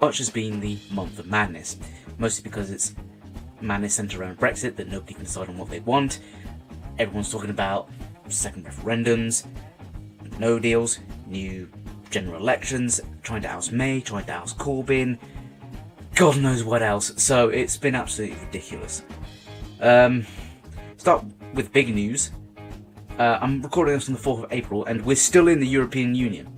March has been the month of madness, mostly because it's madness centred around Brexit, that nobody can decide on what they want. Everyone's talking about second referendums, no deals, new general elections, trying to oust May, trying to oust Corbyn, God knows what else. So it's been absolutely ridiculous. Start with big news. I'm recording this on the 4th of April, and we're still in the European Union.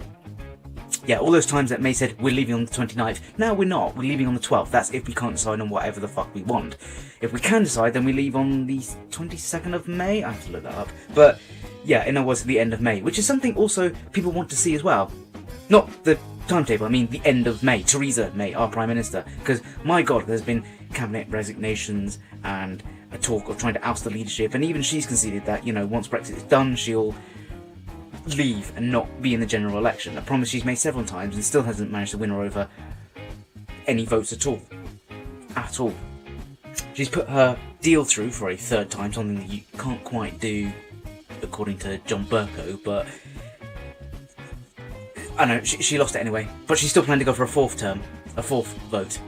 Yeah, all those times that May said we're leaving on the 29th, no, we're not. We're leaving on the 12th. That's if we can't decide on whatever the fuck we want. If we can decide, then we leave on the 22nd of May. I have to look that up. But yeah, in other words, the end of May, which is something also people want to see as well. Not the timetable, I mean the end of May. Theresa May, our Prime Minister. Because, my God, there's been cabinet resignations and a talk of trying to oust the leadership. And even she's conceded that, you know, once Brexit is done, she'll leave and not be in the general election. A promise she's made several times and still hasn't managed to win her over any votes at all. At all. She's put her deal through for a third time, something that you can't quite do according to John Bercow, but I know, she lost it anyway. But she's still planning to go for a fourth vote.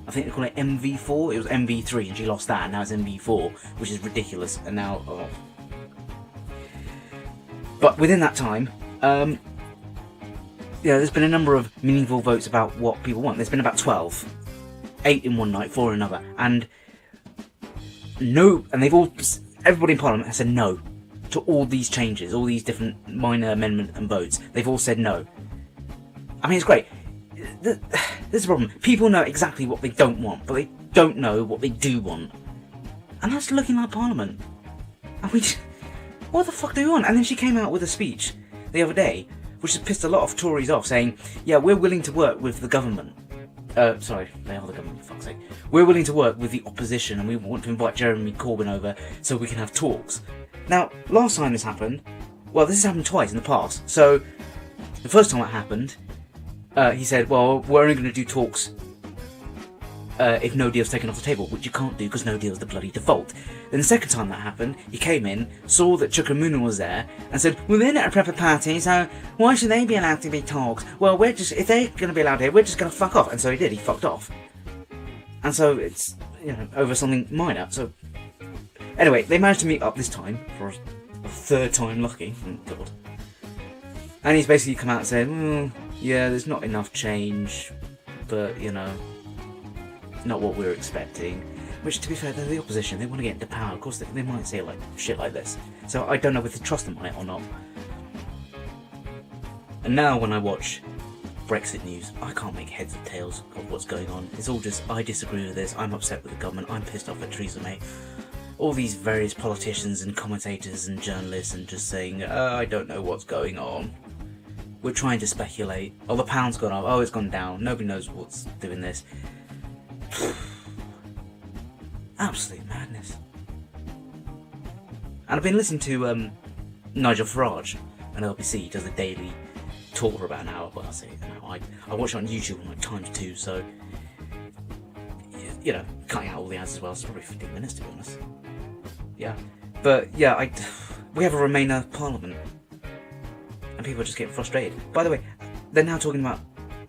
I think they call it MV4, it was MV3 and she lost that, and now it's MV4, which is ridiculous, and now, oh. But within that time, yeah, there's been a number of meaningful votes about what people want. There's been about 12. 8 in one night, 4 in another. And no, and everybody in Parliament has said no to all these changes, all these different minor amendment and votes. They've all said no. I mean, it's great. This is the problem. People know exactly what they don't want, but they don't know what they do want. And that's looking like Parliament. And we just, what the fuck do we want? And then she came out with a speech the other day, which has pissed a lot of Tories off, saying, yeah, we're willing to work with the government. Sorry, they are the government, for fuck's sake. We're willing to work with the opposition, and we want to invite Jeremy Corbyn over so we can have talks. Now, last time this happened, well, this has happened twice in the past. So, the first time it happened, he said, well, we're only going to do talks if no deal's taken off the table, which you can't do because no deal's the bloody default. Then the second time that happened, he came in, saw that Chukwuemeka was there, and said, well, they're not a proper party, so why should they be allowed to be talks? Well, if they're going to be allowed here, we're just going to fuck off. And so he did, he fucked off. And so it's, you know, over something minor. So, anyway, they managed to meet up this time, for a third time lucky, thank God. And he's basically come out and said, well, yeah, there's not enough change, but, you know, not what we were expecting. Which, to be fair, they're the opposition. They want to get into power. Of course, they might say like shit like this. So I don't know whether to trust them on it or not. And now, when I watch Brexit news, I can't make heads or tails of what's going on. It's all just, I disagree with this. I'm upset with the government. I'm pissed off at Theresa May. All these various politicians and commentators and journalists and just saying, I don't know what's going on. We're trying to speculate. Oh, the pound's gone up. Oh, it's gone down. Nobody knows what's doing this. Absolute madness. And I've been listening to Nigel Farage on LBC. He does a daily talk for about an hour. Well, I say an hour. I watch it on YouTube on like ×2, so you know, cutting out all the ads as well. It's probably 15 minutes to be honest. Yeah, but yeah, we have a Remainer Parliament, and people are just getting frustrated. By the way, they're now talking about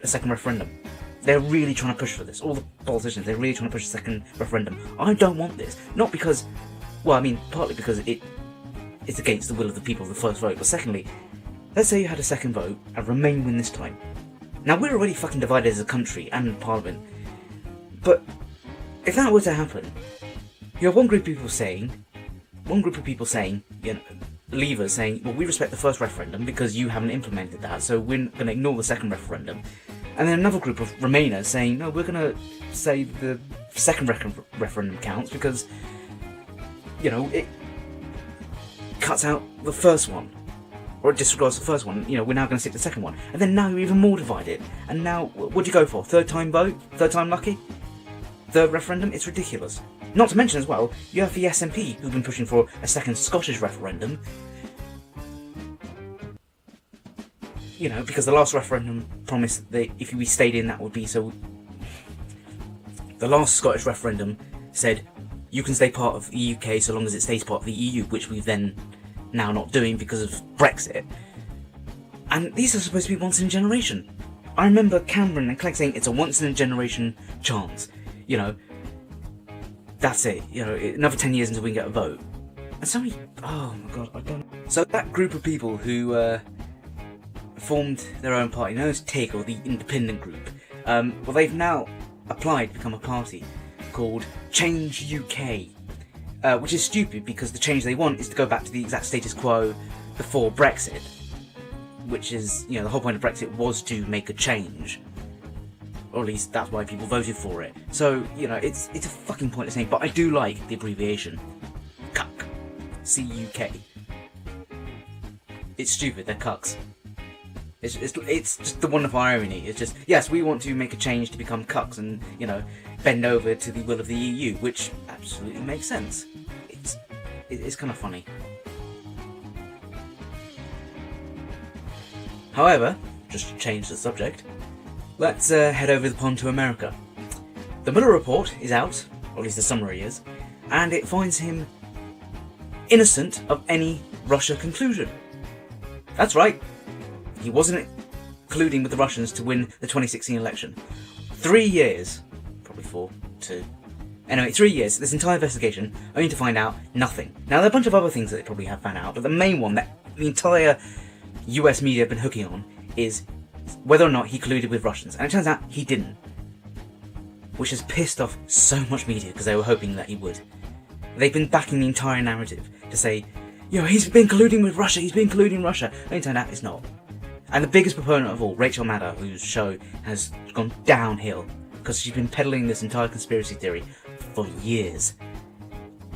a second referendum. They're really trying to push for this. All the politicians, they're really trying to push a second referendum. I don't want this. Not because, well, I mean, partly because it's against the will of the people of the first vote. But secondly, let's say you had a second vote and Remain win this time. Now, we're already fucking divided as a country and Parliament. But if that were to happen, you have one group of people saying, you know, Leavers saying, well, we respect the first referendum because you haven't implemented that, so we're going to ignore the second referendum. And then another group of Remainers saying, no, we're going to say the second referendum counts because, you know, it cuts out the first one. Or it disregards the first one. You know, we're now going to stick to the second one. And then now you're even more divided. And now, what do you go for? Third time vote? Third time lucky? Third referendum? It's ridiculous. Not to mention as well, you have the SNP who've been pushing for a second Scottish referendum. You know, because the last referendum promised that if we stayed in, that would be so. The last Scottish referendum said you can stay part of the UK so long as it stays part of the EU, which we've then now not doing because of Brexit. And these are supposed to be once in a generation. I remember Cameron and Clegg saying it's a once-in-a-generation chance. You know, that's it. You know, another 10 years until we can get a vote. And somebody, oh my god, I don't know. So that group of people who formed their own party, known as TIG, or the Independent Group, well, they've now applied to become a party called Change UK, which is stupid because the change they want is to go back to the exact status quo before Brexit, which is, you know, the whole point of Brexit was to make a change. Or at least that's why people voted for it. So, you know, it's a fucking pointless name, but I do like the abbreviation. CUCK. C-U-K. It's stupid, they're cucks. It's just the wonderful irony. It's just, yes, we want to make a change to become cucks and, you know, bend over to the will of the EU, which absolutely makes sense. It's kind of funny. However, just to change the subject, let's head over the pond to America. The Mueller report is out, or at least the summary is, and it finds him innocent of any Russia conclusion. That's right, he wasn't colluding with the Russians to win the 2016 election. 3 years, probably 4, 2. Anyway, 3 years, this entire investigation, only to find out nothing. Now, there are a bunch of other things that they probably have found out, but the main one that the entire US media have been hooking on is whether or not he colluded with Russians. And it turns out he didn't. Which has pissed off so much media because they were hoping that he would. They've been backing the entire narrative to say, you know, he's been colluding with Russia, he's been colluding with Russia. And it turned out it's not. And the biggest proponent of all, Rachel Maddow, whose show has gone downhill because she's been peddling this entire conspiracy theory for years.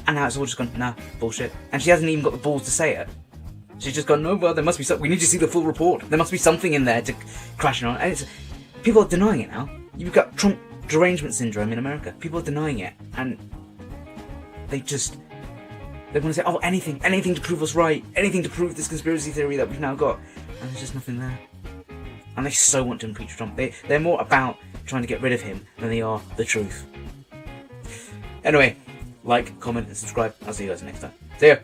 And now it's all just gone, nah, bullshit. And she hasn't even got the balls to say it. She's just gone, no, well, there must be something. We need to see the full report. There must be something in there to crash it on. And it's, people are denying it now. You've got Trump derangement syndrome in America. People are denying it. And they want to say, oh, anything to prove us right. Anything to prove this conspiracy theory that we've now got. And there's just nothing there. And they so want to impeach Trump. They're more about trying to get rid of him than they are the truth. Anyway, like, comment, and subscribe. I'll see you guys next time. See ya.